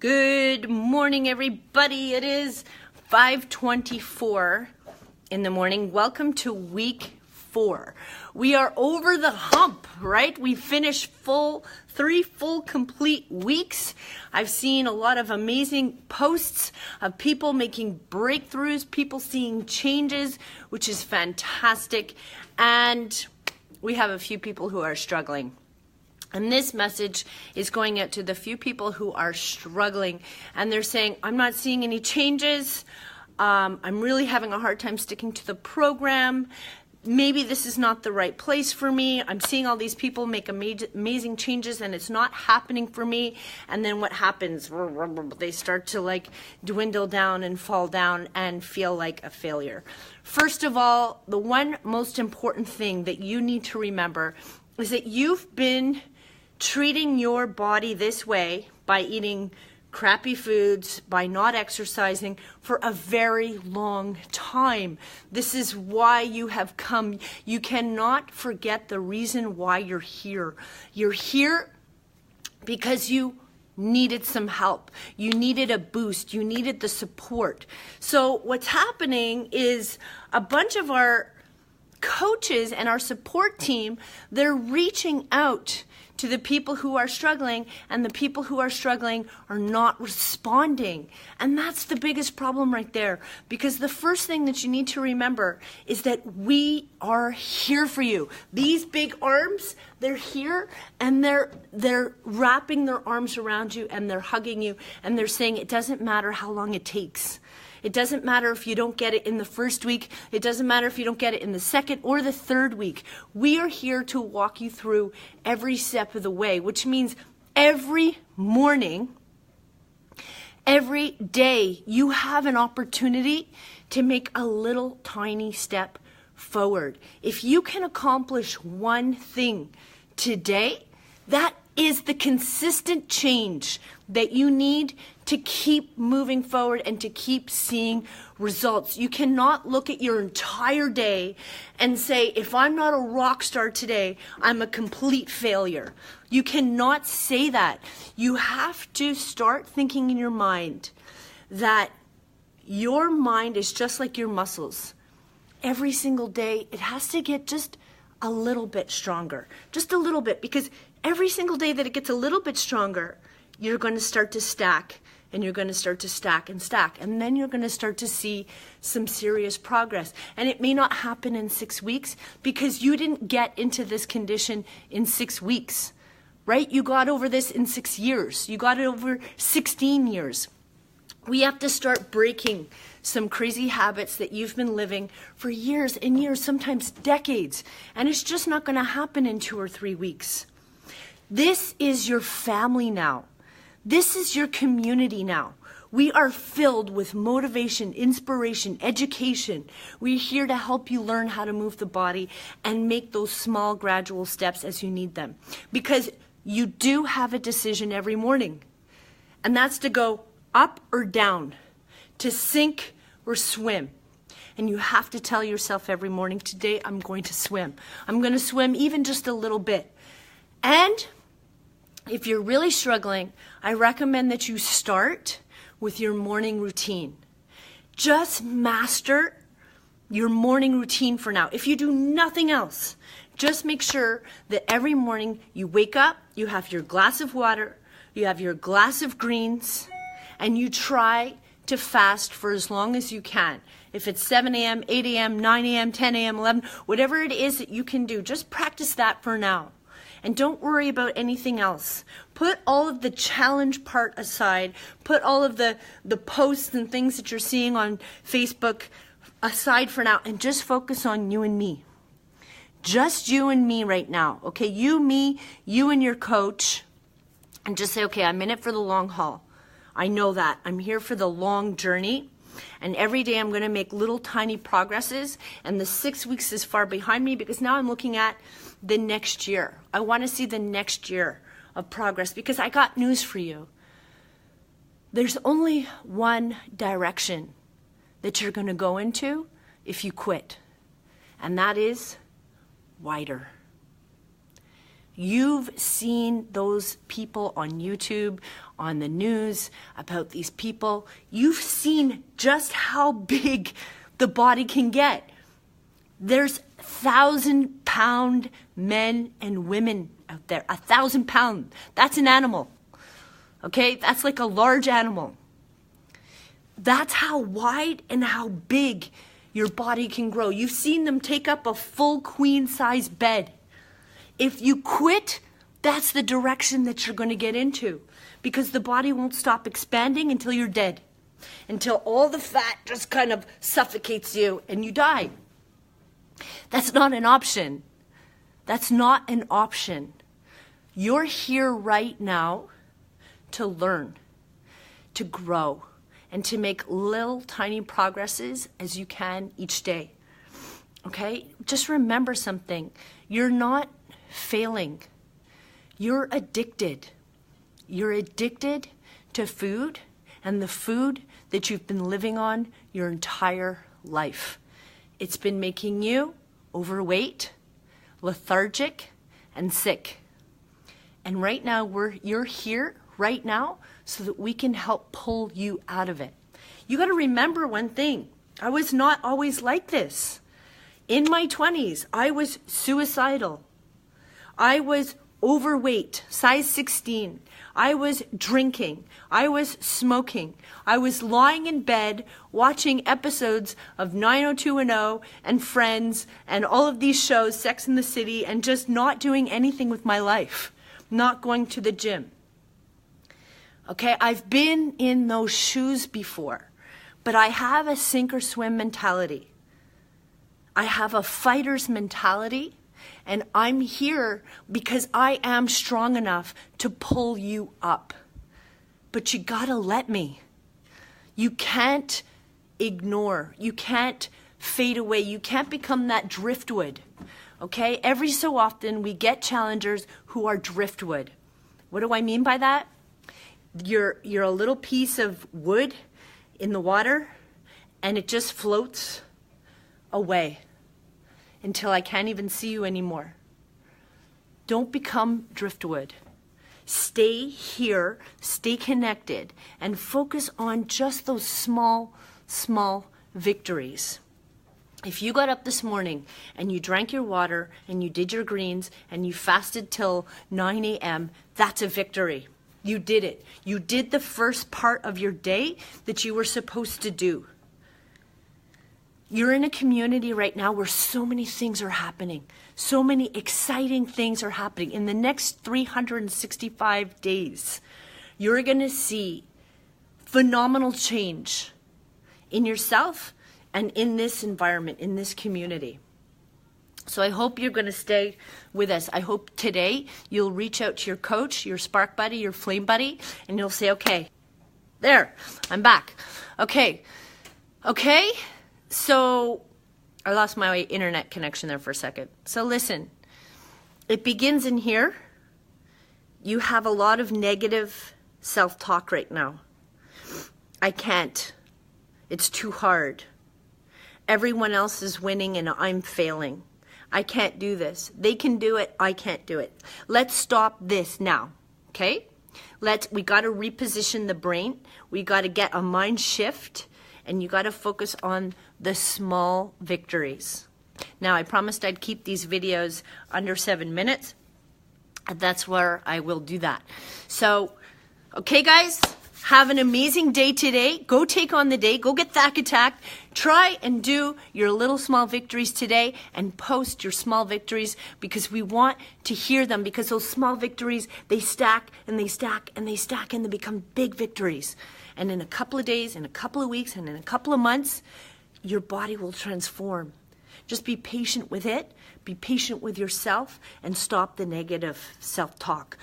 Good morning, everybody. It is 5:24 in the morning. Welcome to week 4. We are over the hump, right? We finished three full complete weeks. I've seen a lot of amazing posts of people making breakthroughs, people seeing changes, which is fantastic. And we have a few people who are struggling. And this message is going out to the few people who are struggling and they're saying, I'm not seeing any changes. I'm really having a hard time sticking to the program. Maybe this is not the right place for me. I'm seeing all these people make amazing changes and it's not happening for me. And then what happens? They start to dwindle down and fall down and feel like a failure. First of all, the one most important thing that you need to remember is that you've been treating your body this way by eating crappy foods, by not exercising for a very long time. This is why you have come. You cannot forget the reason why you're here. You're here because you needed some help. You needed a boost. You needed the support. So what's happening is a bunch of our coaches and our support team, they're reaching out to the people who are struggling, and the people who are struggling are not responding. And that's the biggest problem right there, because the first thing that you need to remember is that we are here for you. These big arms, they're here, and they're wrapping their arms around you, and they're hugging you, and they're saying it doesn't matter how long it takes. It doesn't matter if you don't get it in the first week. It doesn't matter if you don't get it in the second or the third week. We are here to walk you through every step of the way, which means every morning, every day, you have an opportunity to make a little tiny step forward. If you can accomplish one thing today, that is the consistent change that you need to keep moving forward and to keep seeing results. You cannot look at your entire day and say, if I'm not a rock star today, I'm a complete failure. You cannot say that. You have to start thinking in your mind that your mind is just like your muscles. Every single day, it has to get just a little bit stronger, just a little bit, because every single day that it gets a little bit stronger, you're going to start to stack, and you're going to start to stack and stack, and then you're going to start to see some serious progress. And it may not happen in 6 weeks because you didn't get into this condition in 6 weeks, right? You got over this in 6 years. You got it over 16 years. We have to start breaking some crazy habits that you've been living for years and years, sometimes decades, and it's just not going to happen in 2 or 3 weeks. This is your family now. This is your community now. We are filled with motivation, inspiration, education. We're here to help you learn how to move the body and make those small, gradual steps as you need them. Because you do have a decision every morning. And that's to go up or down, to sink or swim. And you have to tell yourself every morning, today I'm going to swim. I'm going to swim even just a little bit. And if you're really struggling, I recommend that you start with your morning routine. Just master your morning routine for now. If you do nothing else, just make sure that every morning you wake up, you have your glass of water, you have your glass of greens, and you try to fast for as long as you can. If it's 7 a.m., 8 a.m., 9 a.m., 10 a.m., 11, whatever it is that you can do, just practice that for now. And don't worry about anything else. Put all of the challenge part aside. Put all of the posts and things that you're seeing on Facebook aside for now, and just focus on you and me. Just you and me right now. Okay, you, me, you and your coach. And just say, okay, I'm in it for the long haul. I know that. I'm here for the long journey. And every day I'm going to make little tiny progresses. And the 6 weeks is far behind me because now I'm looking at the next year. I want to see the next year of progress because I got news for you. There's only one direction that you're going to go into if you quit. And that is wider. You've seen those people on YouTube, on the news, about these people. You've seen just how big the body can get. There's 1,000-pound men and women out there. 1,000 pounds. That's an animal. Okay? That's like a large animal. That's how wide and how big your body can grow. You've seen them take up a full queen-size bed. If you quit, that's the direction that you're going to get into, because the body won't stop expanding until you're dead, until all the fat just kind of suffocates you and you die. That's not an option. That's not an option. You're here right now to learn, to grow, and to make little tiny progresses as you can each day. Okay? Just remember something. You're not failing. You're addicted. You're addicted to food, and the food that you've been living on your entire life. It's been making you overweight, lethargic, and sick. And right now, you're here right now so that we can help pull you out of it. You got to remember one thing. I was not always like this. In my 20s, I was suicidal. I was overweight, size 16. I was drinking. I was smoking. I was lying in bed watching episodes of 90210 and Friends and all of these shows, Sex and the City, and just not doing anything with my life, not going to the gym. Okay, I've been in those shoes before, but I have a sink or swim mentality. I have a fighter's mentality. And I'm here because I am strong enough to pull you up. But you gotta let me. You can't ignore. You can't fade away. You can't become that driftwood. Okay? Every so often we get challengers who are driftwood. What do I mean by that? You're a little piece of wood in the water and it just floats away until I can't even see you anymore. Don't become driftwood. Stay here, stay connected, and focus on just those small, small victories. If you got up this morning and you drank your water and you did your greens and you fasted till 9 a.m., that's a victory. You did it. You did the first part of your day that you were supposed to do. You're in a community right now where so many things are happening. So many exciting things are happening. In the next 365 days, you're going to see phenomenal change in yourself and in this environment, in this community. So I hope you're going to stay with us. I hope today you'll reach out to your coach, your spark buddy, your flame buddy, and you'll say, okay, there, I'm back. Okay. So I lost my internet connection there for a second. So listen, it begins in here. You have a lot of negative self-talk right now. I can't. It's too hard. Everyone else is winning and I'm failing. I can't do this. They can do it. I can't do it. Let's stop this now. Okay? We got to reposition the brain. We got to get a mind shift. And you got to focus on the small victories. Now, I promised I'd keep these videos under 7 minutes. And that's where I will do that. So, okay, guys, have an amazing day today. Go take on the day. Go get Thack Attack. Try and do your little small victories today and post your small victories because we want to hear them, because those small victories, they stack and they stack and they stack and they become big victories. And in a couple of days, in a couple of weeks, and in a couple of months, your body will transform. Just be patient with it. Be patient with yourself and stop the negative self-talk.